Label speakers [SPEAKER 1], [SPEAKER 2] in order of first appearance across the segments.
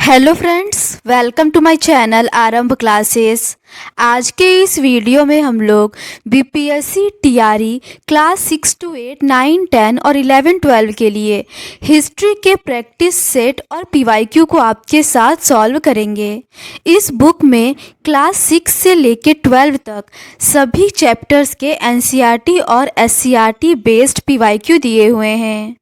[SPEAKER 1] Hello friends, welcome to my channel Aarambh classes. आज के इस वीडियो में हम लोग बीपीएससी टीआरई क्लास 6 to 8, 9, 10 और 11, 12 के लिए हिस्ट्री के प्रैक्टिस सेट और पीवाईक्यू को आपके साथ सॉल्व करेंगे। इस बुक में क्लास 6 से लेके 12 तक सभी चैप्टर्स के एनसीईआरटी और एससीईआरटी बेस्ड पीवाईक्यू दिए हुए हैं।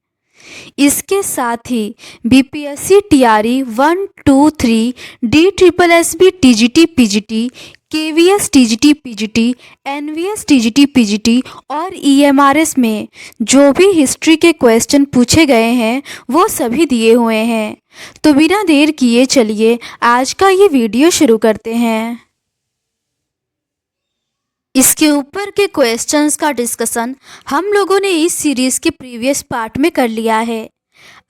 [SPEAKER 1] इसके साथ ही BPSC TRE 1, 2, 3, DSSB TGT PGT, KVS TGT PGT, NVS TGT PGT और ईएमआरएस में जो भी हिस्ट्री के क्वेश्चन पूछे गए हैं वो सभी दिए हुए हैं। तो बिना देर किए चलिए आज का ये वीडियो शुरू करते हैं। इसके ऊपर के क्वेश्चंस का डिस्कशन हम लोगों ने इस सीरीज़ के प्रीवियस पार्ट में कर लिया है।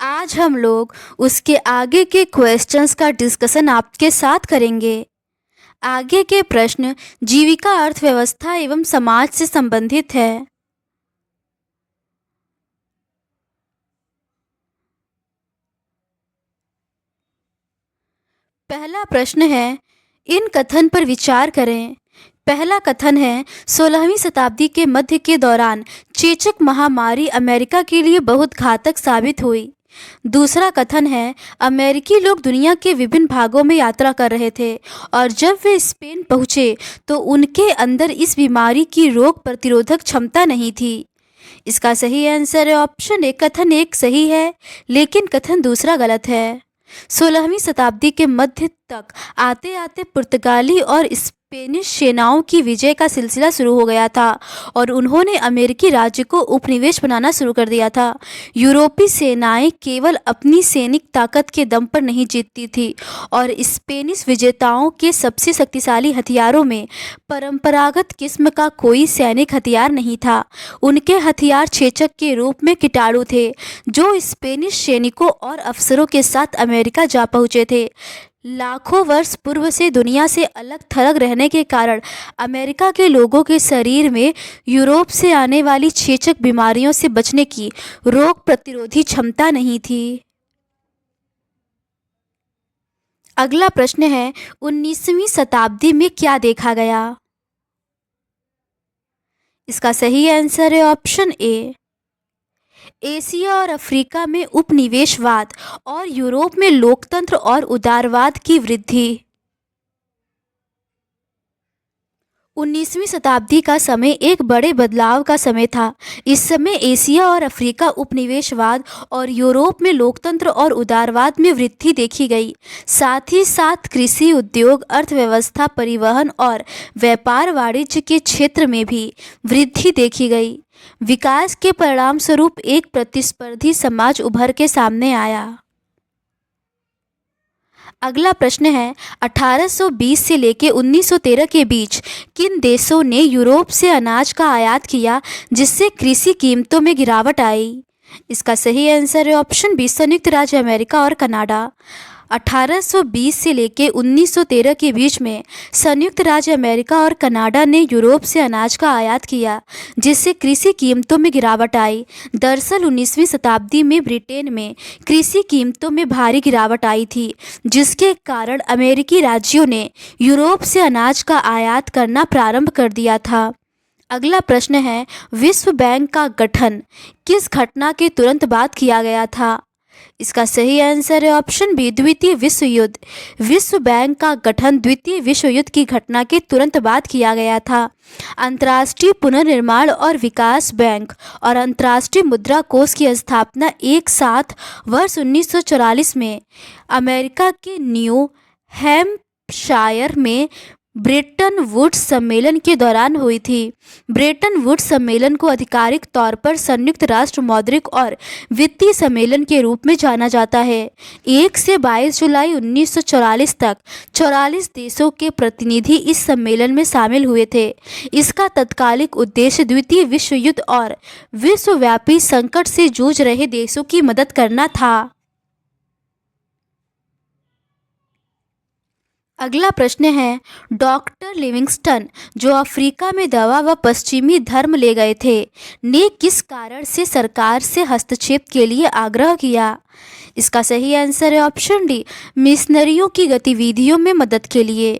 [SPEAKER 1] आज हम लोग उसके आगे के क्वेश्चंस का डिस्कशन आपके साथ करेंगे। आगे के प्रश्न जीविका अर्थव्यवस्था एवं समाज से संबंधित है। पहला प्रश्न है, इन कथन पर विचार करें। पहला कथन है, 16वीं शताब्दी के मध्य के दौरान चेचक महामारी अमेरिका के लिए बहुत घातक साबित हुई। दूसरा कथन है, अमेरिकी लोग दुनिया के विभिन्न भागों में यात्रा कर रहे थे और जब वे स्पेन पहुंचे तो उनके अंदर इस बीमारी की रोग प्रतिरोधक क्षमता नहीं थी। इसका सही आंसर है ऑप्शन ए। कथन एक सही है लेकिन कथन दूसरा गलत है। 16वीं शताब्दी के मध्य तक आते आते पुर्तगाली और स्पेनिश सेनाओं की विजय का सिलसिला शुरू हो गया था और उन्होंने अमेरिकी राज्य को उपनिवेश बनाना शुरू कर दिया था। यूरोपीय सेनाएं केवल अपनी सैनिक ताकत के दम पर नहीं जीतती थी और स्पेनिश विजेताओं के सबसे शक्तिशाली हथियारों में परंपरागत किस्म का कोई सैनिक हथियार नहीं था। उनके हथियार चेचक के रूप में कीटाणु थे जो स्पेनिश सैनिकों और अफसरों के साथ अमेरिका जा पहुंचे थे। लाखों वर्ष पूर्व से दुनिया से अलग थलग रहने के कारण अमेरिका के लोगों के शरीर में यूरोप से आने वाली चेचक बीमारियों से बचने की रोग प्रतिरोधी क्षमता नहीं थी। अगला प्रश्न है, 19वीं शताब्दी में क्या देखा गया? इसका सही आंसर है ऑप्शन ए। एशिया और अफ्रीका में उपनिवेशवाद और यूरोप में लोकतंत्र और उदारवाद की वृद्धि। 19वीं शताब्दी का समय एक बड़े बदलाव का समय था। इस समय एशिया और अफ्रीका उपनिवेशवाद और यूरोप में लोकतंत्र और उदारवाद में वृद्धि देखी गई। साथ ही साथ कृषि, उद्योग, अर्थव्यवस्था, परिवहन और व्यापार वाणिज्य के क्षेत्र में भी वृद्धि देखी गई। विकास के परिणाम स्वरूप एक प्रतिस्पर्धी समाज उभर के सामने आया। अगला प्रश्न है, 1820 से लेकर 1913 के बीच किन देशों ने यूरोप से अनाज का आयात किया जिससे कृषि कीमतों में गिरावट आई? इसका सही आंसर है ऑप्शन बी। संयुक्त राज्य अमेरिका और कनाडा। 1820 से लेकर 1913 के बीच में संयुक्त राज्य अमेरिका और कनाडा ने यूरोप से अनाज का आयात किया जिससे कृषि कीमतों में गिरावट आई। दरअसल 19वीं शताब्दी में ब्रिटेन में कृषि कीमतों में भारी गिरावट आई थी जिसके कारण अमेरिकी राज्यों ने यूरोप से अनाज का आयात करना प्रारंभ कर दिया था। अगला प्रश्न है, विश्व बैंक का गठन किस घटना के तुरंत बाद किया गया था? इसका सही आंसर है ऑप्शन बी। द्वितीय विश्व युद्ध। विश्व बैंक का गठन द्वितीय विश्व युद्ध की घटना के तुरंत बाद किया गया था। अंतर्राष्ट्रीय पुनर्निर्माण और विकास बैंक और अंतर्राष्ट्रीय मुद्रा कोष की स्थापना एक साथ वर्ष 1944 में अमेरिका के न्यू हैम्पशायर में ब्रेटन वुड्स सम्मेलन के दौरान हुई थी। ब्रेटन वुड्स सम्मेलन को आधिकारिक तौर पर संयुक्त राष्ट्र मौद्रिक और वित्तीय सम्मेलन के रूप में जाना जाता है। 1 से 22 जुलाई 1944 तक 44 देशों के प्रतिनिधि इस सम्मेलन में शामिल हुए थे। इसका तत्कालिक उद्देश्य द्वितीय विश्व युद्ध और विश्वव्यापी संकट से जूझ रहे देशों की मदद करना था। अगला प्रश्न है, डॉक्टर लिविंगस्टन जो अफ्रीका में दवा व पश्चिमी धर्म ले गए थे ने किस कारण से सरकार से हस्तक्षेप के लिए आग्रह किया? इसका सही आंसर है ऑप्शन डी, मिशनरियों की गतिविधियों में मदद के लिए।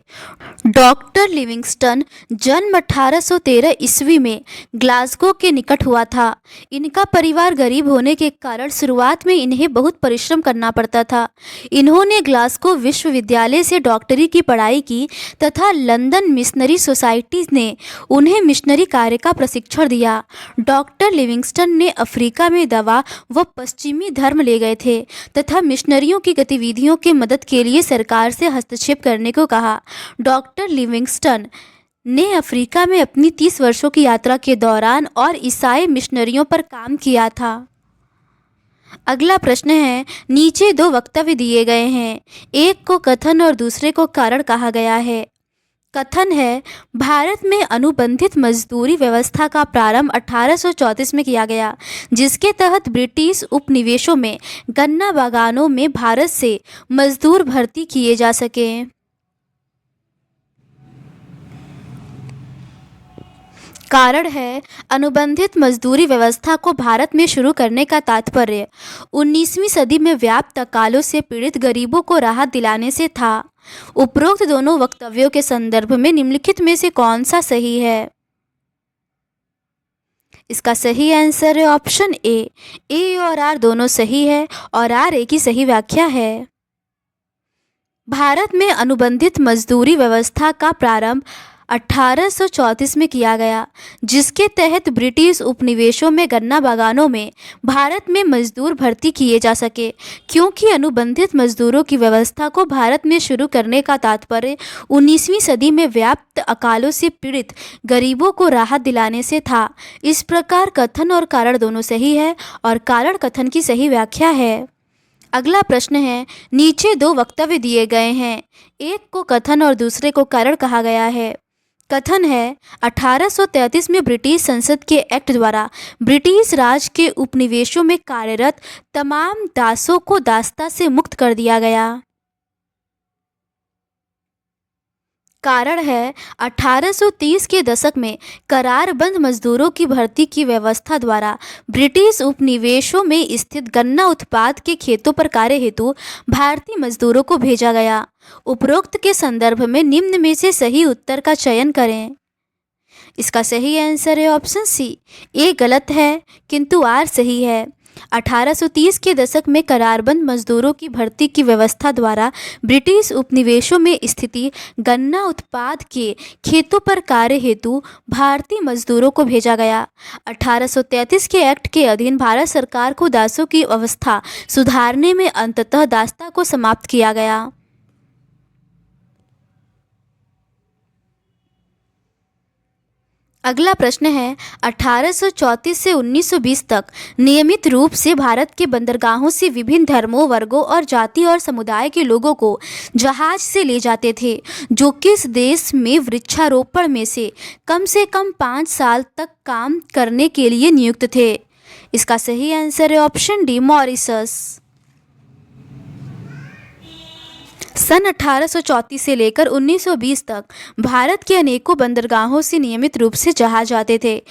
[SPEAKER 1] डॉक्टर लिविंगस्टन जन्म 1813 ईस्वी में ग्लासगो के निकट हुआ था। इनका परिवार गरीब होने के कारण शुरुआत में इन्हें बहुत परिश्रम करना पड़ता था। इन्होंने ग्लासगो विश्वविद्यालय से डॉक्टरी की पढ़ाई की तथा लंदन मिशनरी सोसाइटी ने उन्हें मिशनरी कार्य का प्रशिक्षण दिया। डॉक्टर लिविंगस्टन ने अफ्रीका में दवा व पश्चिमी धर्म ले गए थे तथा मिशनरियों की गतिविधियों की मदद के लिए सरकार से हस्तक्षेप करने को कहा। डॉक्टर लिविंगस्टन ने अफ्रीका में अपनी 30 वर्षों की यात्रा के दौरान और ईसाई मिशनरियों पर काम किया था। अगला प्रश्न है, नीचे दो वक्तव्य दिए गए हैं, एक को कथन और दूसरे को कारण कहा गया है। कथन है, भारत में अनुबंधित मजदूरी व्यवस्था का प्रारंभ 1834 में किया गया, जिसके तहत ब्रिटिश उपनिवेशों में गन्ना बागानों में भारत से मजदूर भर्ती किए जा सके। कारण है, अनुबंधित मजदूरी व्यवस्था को भारत में शुरू करने का तात्पर्य 19वीं सदी में व्याप्त अकालों से पीड़ित गरीबों को राहत दिलाने से था। उपरोक्त दोनों वक्तव्यों के संदर्भ में निम्नलिखित में से कौन सा सही है? इसका सही आंसर है ऑप्शन ए और आर दोनों सही है और आर ए की सही व्याख्या है। भारत में अनुबंधित मजदूरी व्यवस्था का प्रारंभ 1834 में किया गया, जिसके तहत ब्रिटिश उपनिवेशों में गन्ना बागानों में भारत में मजदूर भर्ती किए जा सके। क्योंकि अनुबंधित मजदूरों की व्यवस्था को भारत में शुरू करने का तात्पर्य 19वीं सदी में व्याप्त अकालों से पीड़ित गरीबों को राहत दिलाने से था। इस प्रकार कथन और कारण दोनों सही है और कारण कथन की सही व्याख्या है। अगला प्रश्न है, नीचे दो वक्तव्य दिए गए हैं, एक को कथन और दूसरे को कारण कहा गया है। कथन है, 1833 में ब्रिटिश संसद के एक्ट द्वारा ब्रिटिश राज के उपनिवेशों में कार्यरत तमाम दासों को दासता से मुक्त कर दिया गया। कारण है, 1830 के दशक में करारबंद मजदूरों की भर्ती की व्यवस्था द्वारा ब्रिटिश उपनिवेशों में स्थित गन्ना उत्पाद के खेतों पर कार्य हेतु भारतीय मजदूरों को भेजा गया। उपरोक्त के संदर्भ में निम्न में से सही उत्तर का चयन करें। इसका सही आंसर है ऑप्शन सी, ए गलत है किंतु आर सही है। 1830 के दशक में करारबंद मजदूरों की भर्ती की व्यवस्था द्वारा ब्रिटिश उपनिवेशों में स्थिति गन्ना उत्पाद के खेतों पर कार्य हेतु भारतीय मजदूरों को भेजा गया। 1833 के एक्ट के अधीन भारत सरकार को दासों की अवस्था सुधारने में अंततः दासता को समाप्त किया गया। अगला प्रश्न है, 1834 से 1920 तक नियमित रूप से भारत के बंदरगाहों से विभिन्न धर्मों, वर्गों और जाति और समुदाय के लोगों को जहाज से ले जाते थे, जो किस देश में वृक्षारोपण में से कम 5 साल तक काम करने के लिए नियुक्त थे? इसका सही आंसर है ऑप्शन डी, मॉरिशस। सन 1834 से लेकर 1920 तक भारत के अनेकों बंदरगाहों से नियमित रूप से जहाज आते थे।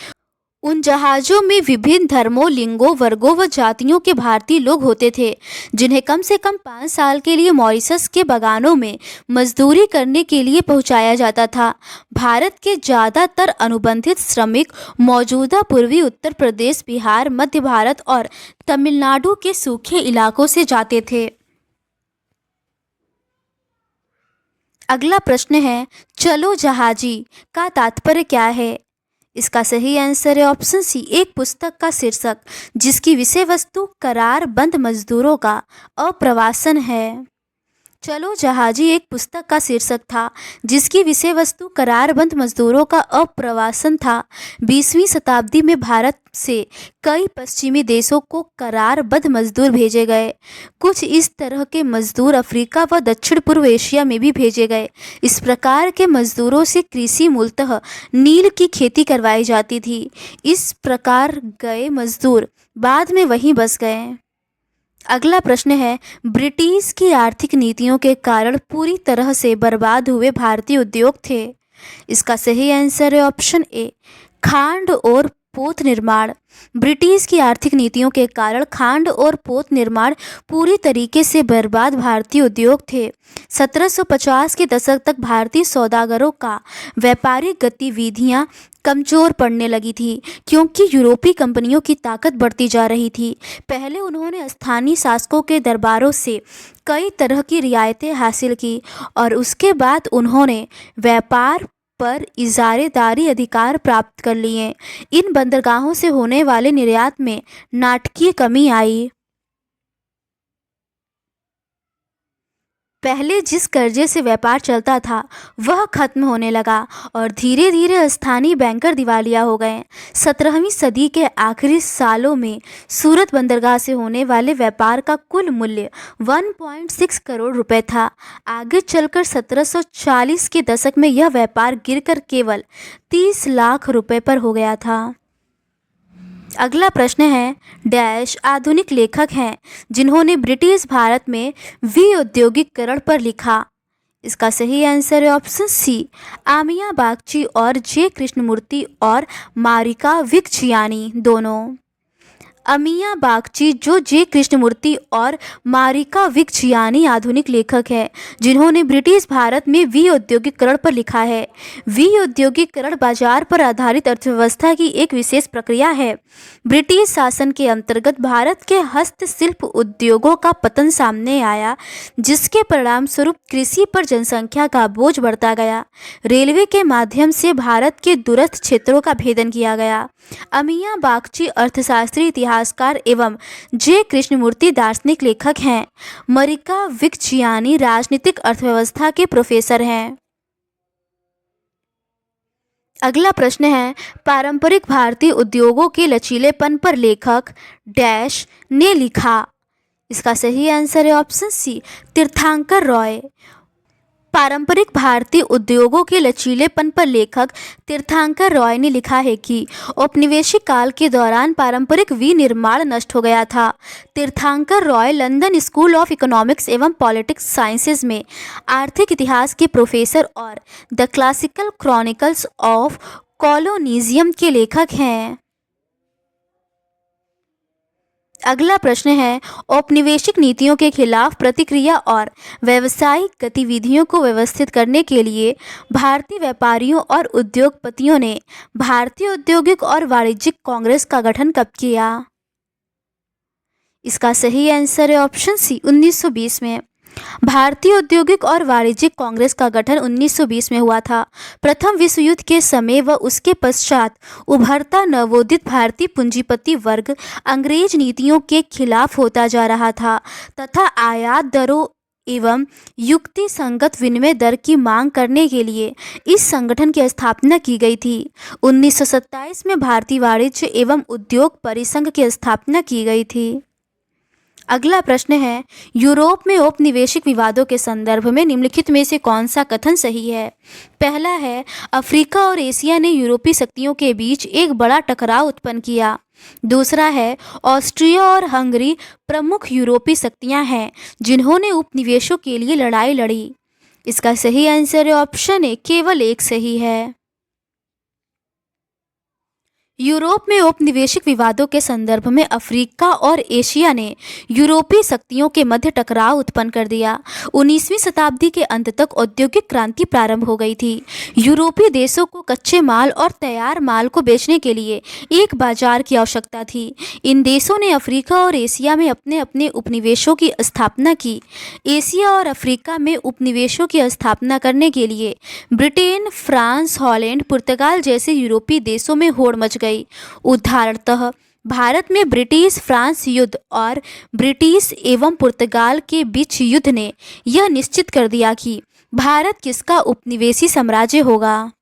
[SPEAKER 1] उन जहाज़ों में विभिन्न धर्मों, लिंगों, वर्गों व जातियों के भारतीय लोग होते थे, जिन्हें कम से कम 5 साल के लिए मॉरिशस के बागानों में मजदूरी करने के लिए पहुंचाया जाता था। भारत के ज़्यादातर अनुबंधित श्रमिक मौजूदा पूर्वी उत्तर प्रदेश, बिहार, मध्य भारत और तमिलनाडु के सूखे इलाकों से जाते थे। अगला प्रश्न है, चलो जहाजी का तात्पर्य क्या है? इसका सही आंसर है ऑप्शन सी, एक पुस्तक का शीर्षक जिसकी विषय वस्तु करारबंद मजदूरों का अप्रवासन है। चलो जहाजी एक पुस्तक का शीर्षक था जिसकी विषय वस्तु करारबंद मजदूरों का अप्रवासन था। 20वीं शताब्दी में भारत से कई पश्चिमी देशों को करारबंद मजदूर भेजे गए। कुछ इस तरह के मजदूर अफ्रीका व दक्षिण पूर्व एशिया में भी भेजे गए। इस प्रकार के मजदूरों से कृषि मूलतः नील की खेती करवाई जाती थी। इस प्रकार गए मजदूर बाद में वहीं बस गए। अगला प्रश्न है, ब्रिटिश की आर्थिक नीतियों के कारण पूरी तरह से बर्बाद हुए भारतीय उद्योग थे। इसका सही आंसर है ऑप्शन ए, खांड और पोत निर्माण। ब्रिटिश की आर्थिक नीतियों के कारण खांड और पोत निर्माण पूरी तरीके से बर्बाद भारतीय उद्योग थे। 1750 के दशक तक भारतीय सौदागरों का व्यापारिक गतिविधियां कमजोर पड़ने लगी थी क्योंकि यूरोपीय कंपनियों की ताकत बढ़ती जा रही थी। पहले उन्होंने स्थानीय शासकों के दरबारों से कई तरह की रियायतें हासिल की और उसके बाद उन्होंने व्यापार पर इजारेदारी अधिकार प्राप्त कर लिए। इन बंदरगाहों से होने वाले निर्यात में नाटकीय कमी आई। पहले जिस कर्जे से व्यापार चलता था वह खत्म होने लगा और धीरे धीरे स्थानीय बैंकर दिवालिया हो गए। 17वीं सदी के आखिरी सालों में सूरत बंदरगाह से होने वाले व्यापार का कुल मूल्य 1.6 करोड़ रुपए था। आगे चलकर 1740 के दशक में यह व्यापार गिरकर केवल 30 लाख रुपए पर हो गया था। अगला प्रश्न है, डैश आधुनिक लेखक हैं जिन्होंने ब्रिटिश भारत में विऔद्योगिकरण पर लिखा। इसका सही आंसर है ऑप्शन सी, आमिया बागची और जे कृष्णमूर्ति और मारिका विक्चियानी दोनों। अमिया बागची जो जे कृष्णमूर्ति और मारिका विक्चियानी आधुनिक लेखक है जिन्होंने ब्रिटिश भारत में विऔद्योगिकरण पर लिखा है। विऔद्योगिकरण बाजार पर आधारित अर्थव्यवस्था की एक विशेष प्रक्रिया है। ब्रिटिश शासन के अंतर्गत भारत के हस्तशिल्प उद्योगों का पतन सामने आया जिसके परिणाम स्वरूप कृषि पर जनसंख्या का बोझ बढ़ता गया। रेलवे के माध्यम से भारत के दूरस्थ क्षेत्रों का भेदन किया गया। अमिया बागची अर्थशास्त्री, इतिहासकार एवं जे कृष्णमूर्ति दार्शनिक लेखक हैं। मरिका विक्चियानी राजनीतिक अर्थव्यवस्था के प्रोफेसर हैं। अगला प्रश्न है, पारंपरिक भारतीय उद्योगों के लचीलेपन पर लेखक डैश ने लिखा। इसका सही आंसर है ऑप्शन सी, तीर्थंकर रॉय। पारंपरिक भारतीय उद्योगों के लचीलेपन पर लेखक तीर्थंकर रॉय ने लिखा है कि औपनिवेशिक काल के दौरान पारंपरिक विनिर्माण नष्ट हो गया था। तीर्थंकर Roy London school of economics एवं पॉलिटिक्स साइंसेज में आर्थिक इतिहास के प्रोफेसर और the classical chronicles of colonialism के लेखक हैं। अगला प्रश्न है, औपनिवेशिक नीतियों के खिलाफ प्रतिक्रिया और व्यावसायिक गतिविधियों को व्यवस्थित करने के लिए भारतीय व्यापारियों और उद्योगपतियों ने भारतीय औद्योगिक और वाणिज्यिक कांग्रेस का गठन कब किया। इसका सही आंसर है ऑप्शन सी, 1920 में। भारतीय औद्योगिक और वाणिज्यिक कांग्रेस का गठन 1920 में हुआ था। प्रथम विश्व युद्ध के समय व उसके पश्चात उभरता नवोदित भारतीय पूंजीपति वर्ग अंग्रेज नीतियों के खिलाफ होता जा रहा था तथा आयात दरों एवं युक्ति संगत विनिमय दर की मांग करने के लिए इस संगठन की स्थापना की गई थी। 1927 में भारतीय वाणिज्य एवं उद्योग परिसंघ की स्थापना की गई थी। अगला प्रश्न है, यूरोप में औपनिवेशिक विवादों के संदर्भ में निम्नलिखित में से कौन सा कथन सही है। पहला है, अफ्रीका और एशिया ने यूरोपीय शक्तियों के बीच एक बड़ा टकराव उत्पन्न किया। दूसरा है, ऑस्ट्रिया और हंगरी प्रमुख यूरोपीय शक्तियां हैं जिन्होंने उपनिवेशों के लिए लड़ाई लड़ी। इसका सही आंसर है ऑप्शन ए, केवल एक सही है। यूरोप में औपनिवेशिक विवादों के संदर्भ में अफ्रीका और एशिया ने यूरोपीय शक्तियों के मध्य टकराव उत्पन्न कर दिया। 19वीं शताब्दी के अंत तक औद्योगिक क्रांति प्रारंभ हो गई थी। यूरोपीय देशों को कच्चे माल और तैयार माल को बेचने के लिए एक बाजार की आवश्यकता थी। इन देशों ने अफ्रीका और एशिया में अपने अपने उपनिवेशों की स्थापना की। एशिया और अफ्रीका में उपनिवेशों की स्थापना करने के लिए ब्रिटेन, फ्रांस, हॉलैंड, पुर्तगाल जैसे यूरोपीय देशों में होड़ मच गई। उदाहरणतः भारत में ब्रिटिश फ्रांस युद्ध और ब्रिटिश एवं पुर्तगाल के बीच युद्ध ने यह निश्चित कर दिया कि भारत किसका उपनिवेशी साम्राज्य होगा।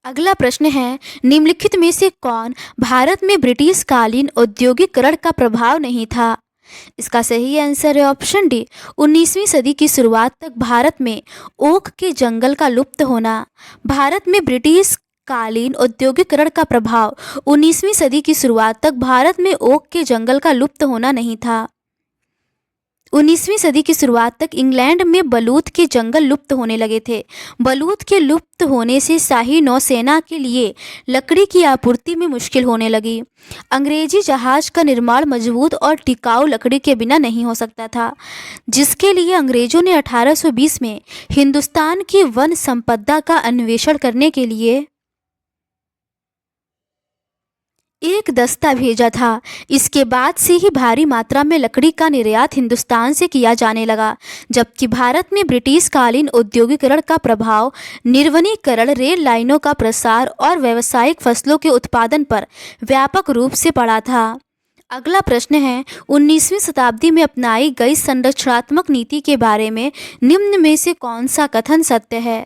[SPEAKER 1] अगला प्रश्न है, निम्नलिखित में से कौन भारत में ब्रिटिश कालीन औद्योगिकरण का प्रभाव नहीं था। इसका सही आंसर है ऑप्शन डी, 19वीं सदी की शुरुआत तक भारत में ओक के जंगल का लुप्त होना। भारत में ब्रिटिश कालीन औद्योगिकरण का प्रभाव 19वीं सदी की शुरुआत तक भारत में ओक के जंगल का लुप्त होना नहीं था। 19वीं सदी की शुरुआत तक इंग्लैंड में बलूत के जंगल लुप्त होने लगे थे। बलूत के लुप्त होने से शाही नौसेना के लिए लकड़ी की आपूर्ति में मुश्किल होने लगी। अंग्रेजी जहाज का निर्माण मजबूत और टिकाऊ लकड़ी के बिना नहीं हो सकता था, जिसके लिए अंग्रेजों ने 1820 में हिंदुस्तान की वन संपदा का अन्वेषण करने के लिए एक दस्ता भेजा था। इसके बाद से ही भारी मात्रा में लकड़ी का निर्यात हिंदुस्तान से किया जाने लगा, जबकि भारत में ब्रिटिश कालीन औद्योगिकरण का प्रभाव, निर्वनीकरण, रेल लाइनों का प्रसार और व्यावसायिक फसलों के उत्पादन पर व्यापक रूप से पड़ा था। अगला प्रश्न है, 19वीं शताब्दी में अपनाई गई संरक्षणात्मक नीति के बारे में निम्न में से कौन सा कथन सत्य है?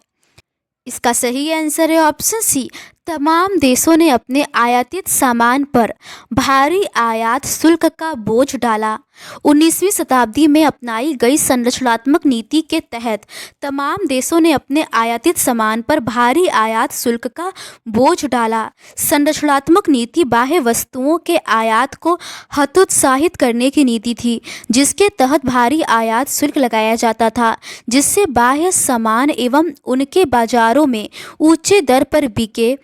[SPEAKER 1] इसका सही आंसर है ऑप्शन सी। तमाम देशों ने अपने आयातित सामान पर भारी आयात शुल्क का बोझ डाला। 19वीं शताब्दी में अपनाई गई संरचनात्मक नीति के तहत तमाम देशों ने अपने आयातित सामान पर भारी आयात शुल्क का बोझ डाला। संरचनात्मक नीति बाह्य वस्तुओं के आयात को हतोत्साहित करने की नीति थी, जिसके तहत भारी आयात शुल्क लगाया जाता था, जिससे बाह्य सामान एवं उनके बाजारों में ऊंचे दर पर बिके।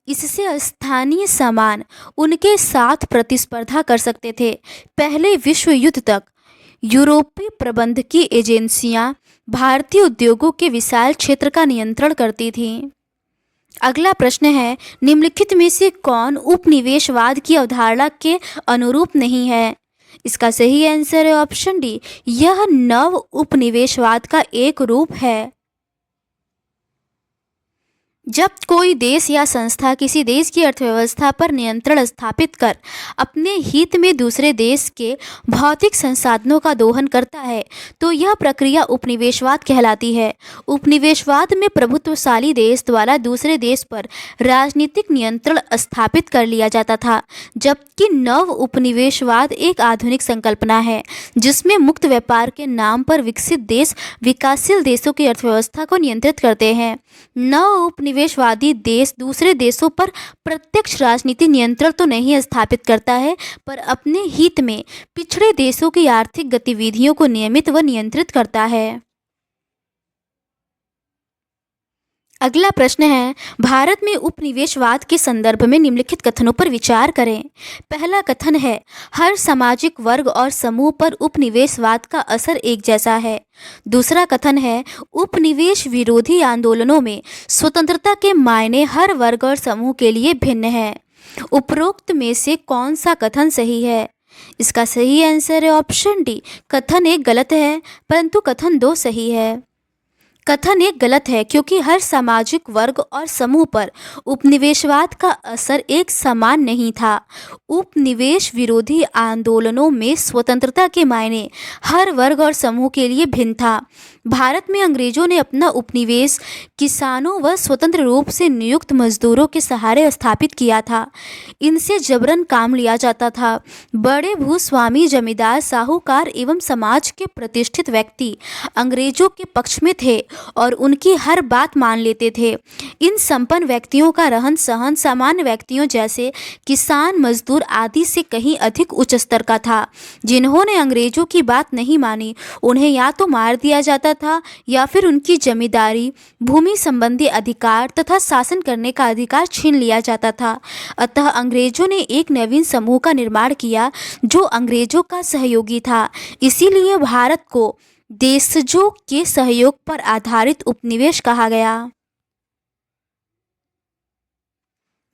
[SPEAKER 1] इससे स्थानीय सामान उनके साथ प्रतिस्पर्धा कर सकते थे। पहले विश्व युद्ध तक यूरोपीय प्रबंधकीय एजेंसियां भारतीय उद्योगों के विशाल क्षेत्र का नियंत्रण करती थीं। अगला प्रश्न है, निम्नलिखित में से कौन उपनिवेशवाद की अवधारणा के अनुरूप नहीं है? इसका सही आंसर है ऑप्शन डी। यह नव उपनिवेशवाद का एक रूप है। जब कोई देश या संस्था किसी देश की अर्थव्यवस्था पर नियंत्रण स्थापित कर अपने हित में दूसरे देश के भौतिक संसाधनों का दोहन करता है, तो यह प्रक्रिया उपनिवेशवाद कहलाती है। उपनिवेशवाद में प्रभुत्वशाली देश द्वारा दूसरे देश पर राजनीतिक नियंत्रण स्थापित कर लिया जाता था, जबकि नव उपनिवेशवाद एक आधुनिक संकल्पना है जिसमें मुक्त व्यापार के नाम पर विकसित देश विकासशील देशों की अर्थव्यवस्था को नियंत्रित करते हैं। नव उपनिवेशवादी देश दूसरे देशों पर प्रत्यक्ष राजनीतिक नियंत्रण तो नहीं स्थापित करता है, पर अपने हित में पिछड़े देशों की आर्थिक गतिविधियों को नियमित व नियंत्रित करता है। अगला प्रश्न है, भारत में उपनिवेशवाद के संदर्भ में निम्नलिखित कथनों पर विचार करें। पहला कथन है, हर सामाजिक वर्ग और समूह पर उपनिवेशवाद का असर एक जैसा है। दूसरा कथन है, उपनिवेश विरोधी आंदोलनों में स्वतंत्रता के मायने हर वर्ग और समूह के लिए भिन्न है। उपरोक्त में से कौन सा कथन सही है? इसका सही आंसर है ऑप्शन डी। कथन एक गलत है, परंतु कथन दो सही है। कथन एक गलत है क्योंकि हर सामाजिक वर्ग और समूह पर उपनिवेशवाद का असर एक समान नहीं था। उपनिवेश विरोधी आंदोलनों में स्वतंत्रता के मायने हर वर्ग और समूह के लिए भिन्न था। भारत में अंग्रेजों ने अपना उपनिवेश किसानों व स्वतंत्र रूप से नियुक्त मजदूरों के सहारे स्थापित किया था। इनसे जबरन काम लिया जाता था। बड़े भूस्वामी, जमींदार, साहूकार एवं समाज के प्रतिष्ठित व्यक्ति अंग्रेजों के पक्ष में थे और उनकी हर बात मान लेते थे। इन संपन्न व्यक्तियों का रहन सहन सामान्य व्यक्तियों जैसे किसान, मजदूर आदि से कहीं अधिक उच्च स्तर का था। जिन्होंने अंग्रेजों की बात नहीं मानी, उन्हें या तो मार दिया जाता था या फिर उनकी जमींदारी, भूमि संबंधी अधिकार तथा शासन करने का अधिकार छीन लिया जाता था। अतः अंग्रेजों ने एक नवीन समूह का निर्माण किया जो अंग्रेजों का सहयोगी था। इसीलिए भारत को देशजों के सहयोग पर आधारित उपनिवेश कहा गया।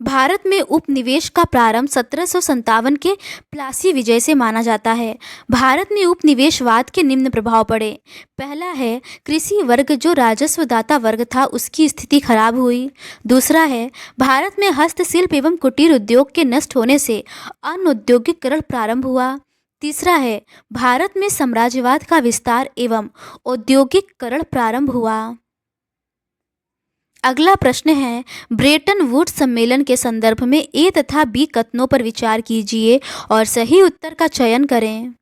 [SPEAKER 1] भारत में उपनिवेश का प्रारंभ 1757 के प्लासी विजय से माना जाता है। भारत में उपनिवेशवाद के निम्न प्रभाव पड़े। पहला है, कृषि वर्ग जो राजस्वदाता वर्ग था उसकी स्थिति खराब हुई। दूसरा है, भारत में हस्तशिल्प एवं कुटीर उद्योग के नष्ट होने से अनौद्योगिकरण प्रारंभ हुआ। तीसरा है, भारत में साम्राज्यवाद का विस्तार एवं औद्योगिकरण प्रारंभ हुआ। अगला प्रश्न है, ब्रेटन वुड्स सम्मेलन के संदर्भ में ए तथा बी कथनों पर विचार कीजिए और सही उत्तर का चयन करें।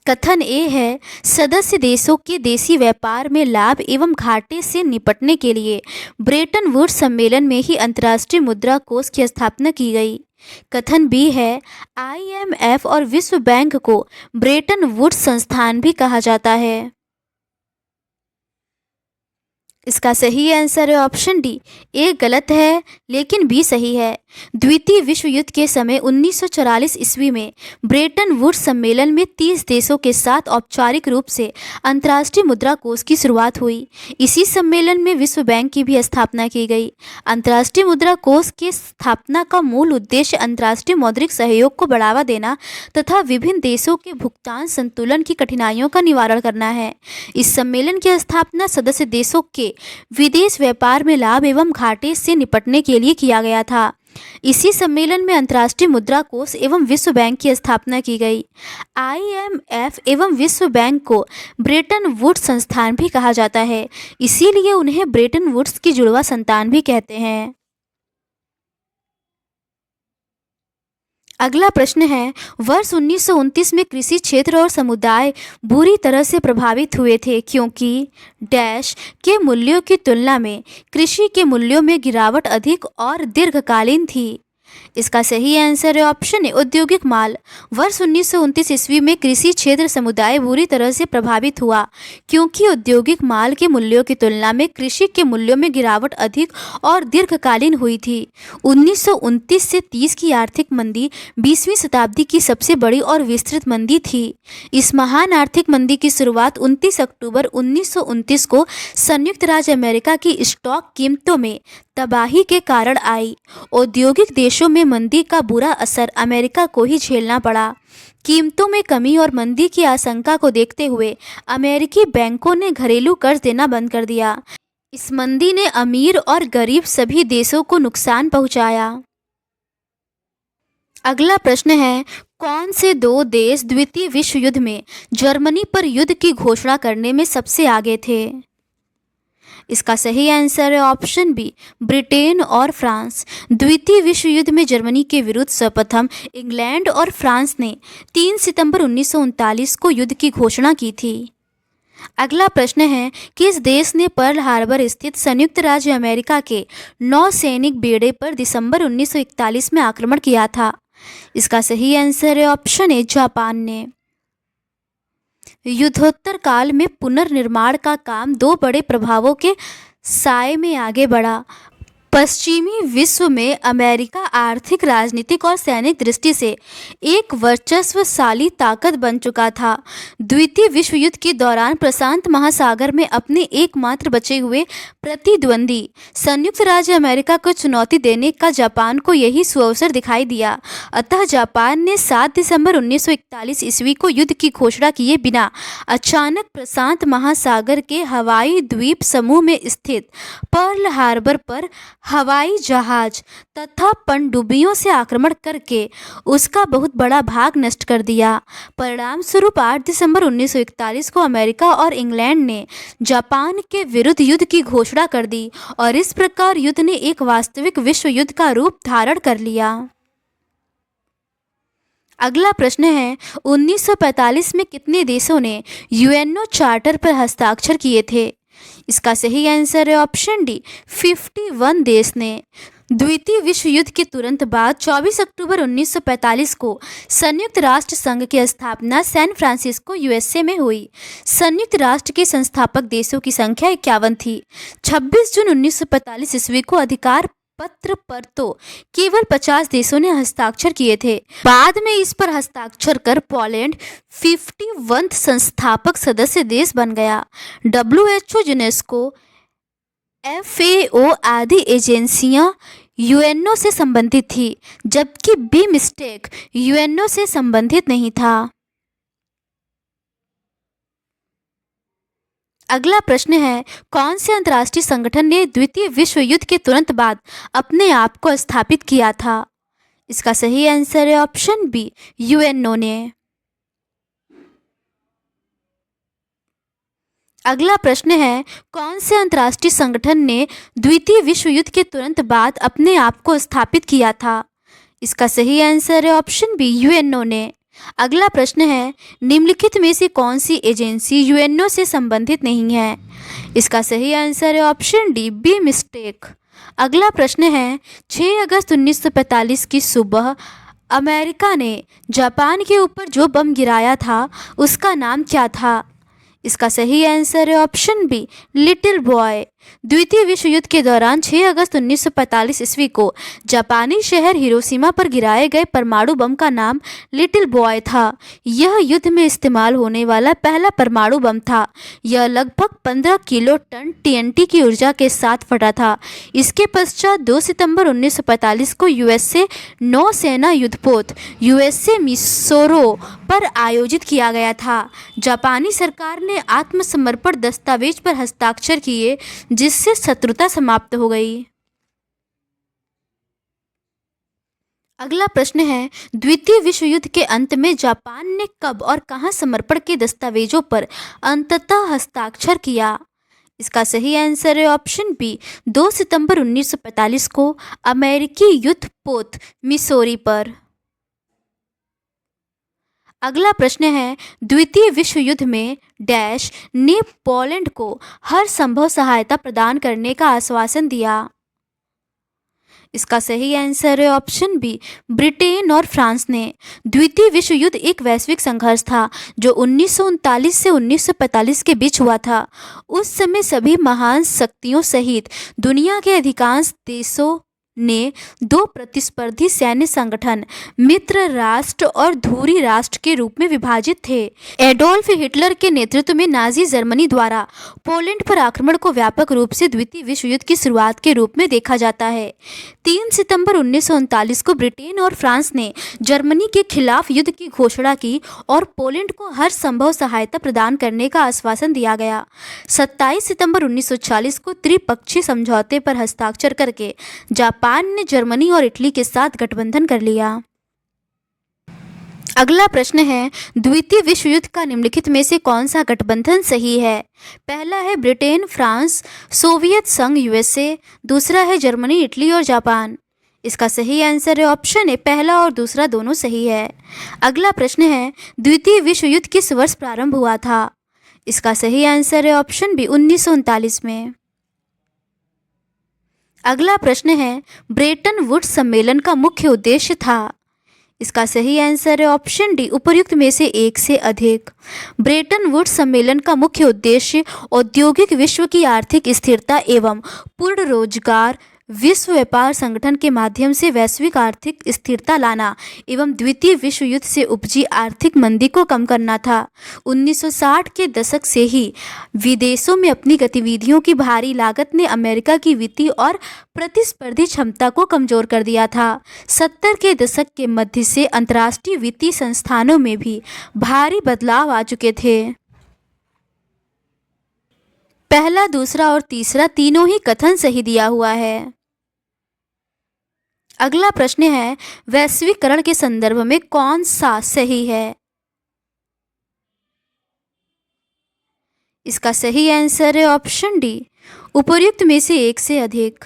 [SPEAKER 1] कथन ए है, सदस्य देशों के देशी व्यापार में लाभ एवं घाटे से निपटने के लिए ब्रेटन वुड्स सम्मेलन में ही अंतर्राष्ट्रीय मुद्रा कोष की स्थापना की गई। कथन बी है, IMF और विश्व बैंक को ब्रेटन वुड्स संस्थान भी कहा जाता है। इसका सही आंसर है ऑप्शन डी, ए गलत है लेकिन बी सही है। द्वितीय विश्व युद्ध के समय 1944 ईस्वी में ब्रेटन वुड्स सम्मेलन में 30 देशों के साथ औपचारिक रूप से अंतर्राष्ट्रीय मुद्रा कोष की शुरुआत हुई। इसी सम्मेलन में विश्व बैंक की भी स्थापना की गई। अंतर्राष्ट्रीय मुद्रा कोष की स्थापना का मूल उद्देश्य अंतर्राष्ट्रीय मौद्रिक सहयोग को बढ़ावा देना तथा विभिन्न देशों के भुगतान संतुलन की कठिनाइयों का निवारण करना है। इस सम्मेलन की स्थापना सदस्य देशों के विदेश व्यापार में लाभ एवं घाटे से निपटने के लिए किया गया था। इसी सम्मेलन में अंतर्राष्ट्रीय मुद्रा कोष एवं विश्व बैंक की स्थापना की गई। IMF एवं विश्व बैंक को ब्रेटन वुड्स संस्थान भी कहा जाता है, इसीलिए उन्हें ब्रेटन वुड्स की जुड़वा संतान भी कहते हैं। अगला प्रश्न है, वर्ष 1929 में कृषि क्षेत्र और समुदाय बुरी तरह से प्रभावित हुए थे क्योंकि डैश के मूल्यों की तुलना में कृषि के मूल्यों में गिरावट अधिक और दीर्घकालीन थी। इसका सही आंसर है ऑप्शन ए, औद्योगिक माल। वर्ष 1929 ईस्वी में कृषि क्षेत्र समुदाय बुरी तरह से प्रभावित हुआ क्योंकि औद्योगिक माल के मूल्यों की तुलना में कृषि के मूल्यों में गिरावट अधिक और दीर्घकालीन हुई थी। 1929 से 30 की आर्थिक मंदी 20वीं शताब्दी की सबसे बड़ी और विस्तृत मंदी थी। इस महान आर्थिक मंदी की शुरुआत 29 अक्टूबर 1929 को संयुक्त राज्य अमेरिका की स्टॉक कीमतों में तबाही के कारण आई। औद्योगिक देशों में मंदी का बुरा असर अमेरिका को ही झेलना पड़ा। कीमतों में कमी और मंदी की आशंका को देखते हुए अमेरिकी बैंकों ने घरेलू कर्ज देना बंद कर दिया। इस मंदी ने अमीर और गरीब सभी देशों को नुकसान पहुंचाया। अगला प्रश्न है, कौन से दो देश द्वितीय विश्व युद्ध में जर्मनी पर युद्ध की घोषणा करने में सबसे आगे थे? इसका सही आंसर है ऑप्शन बी, ब्रिटेन और फ्रांस। द्वितीय विश्व युद्ध में जर्मनी के विरुद्ध सर्वप्रथम इंग्लैंड और फ्रांस ने 3 सितंबर 1939 को युद्ध की घोषणा की थी। अगला प्रश्न है, किस देश ने पर्ल हार्बर स्थित संयुक्त राज्य अमेरिका के नौसैनिक बेड़े पर दिसंबर 1941 में आक्रमण किया था? इसका सही आंसर है ऑप्शन ए, जापान ने। युद्धोत्तर काल में पुनर्निर्माण का काम दो बड़े प्रभावों के साए में आगे बढ़ा। पश्चिमी विश्व में अमेरिका आर्थिक, राजनीतिक और सैनिक दृष्टि से एक वर्चस्वशाली ताकत बन चुका था। द्वितीय विश्व युद्ध के दौरान प्रशांत महासागर में अपने एकमात्र बचे हुए प्रतिद्वंदी संयुक्त राज्य अमेरिका को चुनौती देने का जापान को यही सुअवसर दिखाई दिया। अतः जापान ने 7 दिसंबर 1941 ईस्वी को युद्ध की घोषणा किए बिना अचानक प्रशांत महासागर के हवाई द्वीप समूह में स्थित पर्ल हार्बर पर हवाई जहाज तथा पनडुब्बियों से आक्रमण करके उसका बहुत बड़ा भाग नष्ट कर दिया। परिणाम स्वरूप 8 दिसंबर 1941 को अमेरिका और इंग्लैंड ने जापान के विरुद्ध युद्ध की घोषणा कर दी और इस प्रकार युद्ध ने एक वास्तविक विश्व युद्ध का रूप धारण कर लिया। अगला प्रश्न है, 1945 में कितने देशों ने यूएनओ चार्टर पर हस्ताक्षर किए थे? इसका सही आंसर है ऑप्शन डी, 51 देश ने। द्वितीय विश्व युद्ध के तुरंत बाद 24 अक्टूबर 1945 को संयुक्त राष्ट्र संघ की स्थापना सैन फ्रांसिस्को USA में हुई। संयुक्त राष्ट्र के संस्थापक देशों की संख्या 51 थी। 26 जून 1945 ईस्वी को अधिकार पत्र पर तो केवल 50 देशों ने हस्ताक्षर किए थे। बाद में इस पर हस्ताक्षर कर पोलैंड 51 संस्थापक सदस्य देश बन गया। WHO, यूनेस्को, FAO आदि एजेंसियां यूएनओ से संबंधित थी, जबकि बिमस्टेक यूएनओ से संबंधित नहीं था। अगला प्रश्न है, कौन से अंतर्राष्ट्रीय संगठन ने द्वितीय विश्व युद्ध के तुरंत बाद अपने आप को स्थापित किया था? इसका सही आंसर है ऑप्शन बी, यूएनओ ने। अगला प्रश्न है, कौन से अंतर्राष्ट्रीय संगठन ने द्वितीय विश्व युद्ध के तुरंत बाद अपने आप को स्थापित किया था? इसका सही आंसर है ऑप्शन बी, यूएनओ ने। अगला प्रश्न है, निम्नलिखित में से कौन सी एजेंसी यूएनओ से संबंधित नहीं है? इसका सही आंसर है ऑप्शन डी, बिमस्टेक। अगला प्रश्न है, 6 अगस्त 1945 की सुबह अमेरिका ने जापान के ऊपर जो बम गिराया था उसका नाम क्या था? इसका सही आंसर है ऑप्शन बी, लिटिल बॉय। द्वितीय विश्व युद्ध के दौरान 6 अगस्त 1945 ईस्वी को जापानी शहर हिरोशिमा पर गिराए गए परमाणु बम का नाम लिटिल बॉय था। यह युद्ध में इस्तेमाल होने वाला पहला परमाणु बम था। यह लगभग 15 किलो टन टीएनटी की ऊर्जा के साथ फटा था। इसके पश्चात 2 सितंबर 1945 को यूएसए नौसेना युद्धपोत यूएसए मिसोरो पर आयोजित किया गया था। जापानी सरकार ने आत्मसमर्पण दस्तावेज पर हस्ताक्षर किए, जिससे शत्रुता समाप्त हो गई। अगला प्रश्न है, द्वितीय विश्व युद्ध के अंत में जापान ने कब और कहां समर्पण के दस्तावेजों पर अंततः हस्ताक्षर किया? इसका सही आंसर है ऑप्शन बी, 2 सितंबर 1945 को अमेरिकी युद्धपोत मिसौरी पर। अगला प्रश्न है, द्वितीय विश्व युद्ध में डैश ने पोलैंड को हर संभव सहायता प्रदान करने का आश्वासन दिया? इसका सही आंसर है ऑप्शन बी, ब्रिटेन और फ्रांस ने। द्वितीय विश्व युद्ध एक वैश्विक संघर्ष था जो 1939 से 1945 के बीच हुआ था। उस समय सभी महान शक्तियों सहित दुनिया के अधिकांश देशों ने 2 प्रतिस्पर्धी सैन्य संगठन, मित्र राष्ट्र और धुरी राष्ट्र के रूप में विभाजित थे। एडोल्फ हिटलर के नेतृत्व में नाजी जर्मनी द्वारा पोलैंड पर आक्रमण को व्यापक रूप से द्वितीय विश्व युद्ध की शुरुआत के रूप में देखा जाता है। 3 सितंबर 1939 को ब्रिटेन और फ्रांस ने जर्मनी के खिलाफ युद्ध की घोषणा की और पोलैंड को हर संभव सहायता प्रदान करने का आश्वासन दिया गया। 27 सितंबर 1940 को त्रिपक्षीय समझौते पर हस्ताक्षर करके जापान ने जर्मनी और इटली के साथ गठबंधन कर लिया। अगला प्रश्न है, द्वितीय विश्व युद्ध का निम्नलिखित में से कौन सा गठबंधन सही है? पहला है ब्रिटेन, फ्रांस, सोवियत संघ, यूएसए। दूसरा है जर्मनी, इटली और जापान। इसका सही आंसर है ऑप्शन ए, पहला और दूसरा दोनों सही है। अगला प्रश्न है, द्वितीय विश्व युद्ध किस वर्ष प्रारंभ हुआ था? इसका सही आंसर है ऑप्शन बी, 1939 में। अगला प्रश्न है, ब्रेटन वुड्स सम्मेलन का मुख्य उद्देश्य था? इसका सही आंसर है ऑप्शन डी, उपर्युक्त में से एक से अधिक। ब्रेटन वुड्स सम्मेलन का मुख्य उद्देश्य औद्योगिक विश्व की आर्थिक स्थिरता एवं पूर्ण रोजगार विश्व व्यापार संगठन के माध्यम से वैश्विक आर्थिक स्थिरता लाना एवं द्वितीय विश्व युद्ध से उपजी आर्थिक मंदी को कम करना था। 1960 के दशक से ही विदेशों में अपनी गतिविधियों की भारी लागत ने अमेरिका की वित्तीय और प्रतिस्पर्धी क्षमता को कमजोर कर दिया था। 70 के दशक के मध्य से अंतर्राष्ट्रीय वित्तीय संस्थानों में भी भारी बदलाव आ चुके थे। पहला, दूसरा और तीसरा तीनों ही कथन सही दिया हुआ है। अगला प्रश्न है, वैश्वीकरण के संदर्भ में कौन सा सही है? इसका सही आंसर है ऑप्शन डी, उपर्युक्त में से एक से अधिक।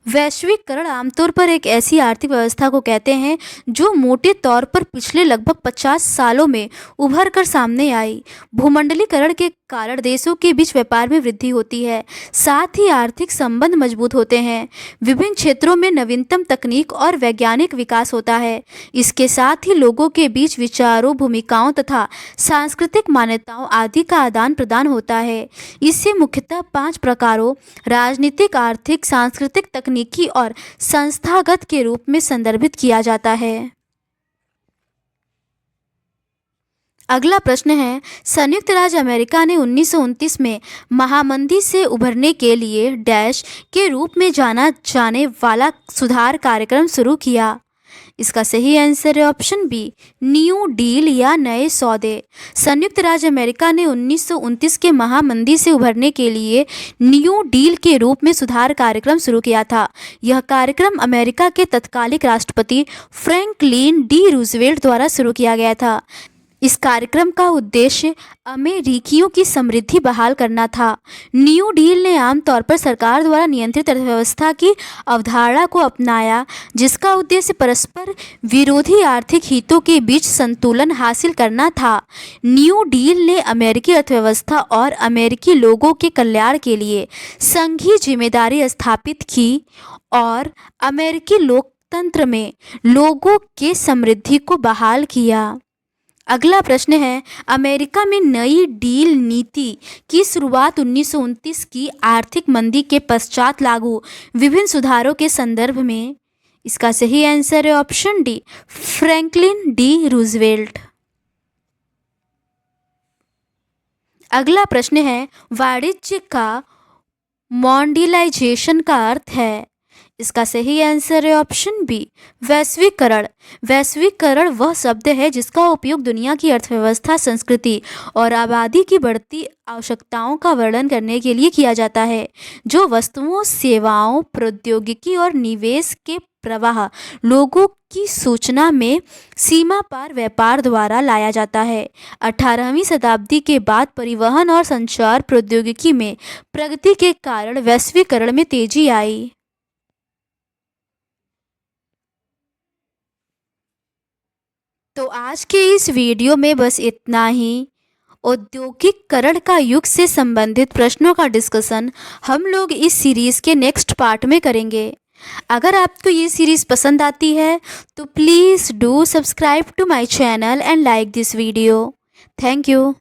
[SPEAKER 1] वैश्वीकरण आमतौर पर एक ऐसी आर्थिक व्यवस्था को कहते हैं जो मोटे तौर पर पिछले लगभग 50 सालों में उभर कर सामने आई। भूमंडलीकरण के कारण देशों के बीच व्यापार में वृद्धि होती है, साथ ही आर्थिक संबंध मजबूत होते हैं। विभिन्न क्षेत्रों में नवीनतम तकनीक और वैज्ञानिक विकास होता है। इसके साथ ही लोगों के बीच विचारों, भूमिकाओं तथा सांस्कृतिक मान्यताओं आदि का आदान प्रदान होता है। इसे मुख्यतः 5 प्रकारों राजनीतिक, आर्थिक, सांस्कृतिक, तकनीकी और संस्थागत के रूप में संदर्भित किया जाता है। अगला प्रश्न है, संयुक्त राज्य अमेरिका ने 1929 में महामंदी से उभरने के लिए डैश के रूप में जाना जाने वाला सुधार कार्यक्रम शुरू किया? इसका सही आंसर है ऑप्शन बी, न्यू डील या नए सौदे। संयुक्त राज्य अमेरिका ने 1929 के महामंदी से उभरने के लिए न्यू डील के रूप में सुधार कार्यक्रम शुरू किया था। यह कार्यक्रम अमेरिका के तत्कालिक राष्ट्रपति फ्रैंकलिन डी रूजवेल्ट द्वारा शुरू किया गया था। इस कार्यक्रम का उद्देश्य अमेरिकियों की समृद्धि बहाल करना था। न्यू डील ने आमतौर पर सरकार द्वारा नियंत्रित अर्थव्यवस्था की अवधारणा को अपनाया, जिसका उद्देश्य परस्पर विरोधी आर्थिक हितों के बीच संतुलन हासिल करना था। न्यू डील ने अमेरिकी अर्थव्यवस्था और अमेरिकी लोगों के कल्याण के लिए संघीय जिम्मेदारी स्थापित की और अमेरिकी लोकतंत्र में लोगों के समृद्धि को बहाल किया। अगला प्रश्न है, अमेरिका में नई डील नीति की शुरुआत 1929 की आर्थिक मंदी के पश्चात लागू विभिन्न सुधारों के संदर्भ में। इसका सही आंसर है option D, Franklin D Roosevelt. अगला प्रश्न है, वाणिज्य का मॉन्डिलाइजेशन का अर्थ है। इसका सही आंसर है ऑप्शन बी, वैश्वीकरण। वैश्वीकरण वह शब्द है जिसका उपयोग दुनिया की अर्थव्यवस्था, संस्कृति और आबादी की बढ़ती आवश्यकताओं का वर्णन करने के लिए किया जाता है, जो वस्तुओं, सेवाओं, प्रौद्योगिकी और निवेश के प्रवाह, लोगों की सूचना में सीमा पार व्यापार द्वारा लाया जाता है। 18वीं शताब्दी के बाद परिवहन और संचार प्रौद्योगिकी में प्रगति के कारण वैश्वीकरण में तेजी आई। तो आज के इस वीडियो में बस इतना ही। औद्योगिकरण का युग से संबंधित प्रश्नों का डिस्कशन हम लोग इस सीरीज़ के नेक्स्ट पार्ट में करेंगे। अगर आपको ये सीरीज़ पसंद आती है तो please do subscribe to my channel and like this video. Thank you.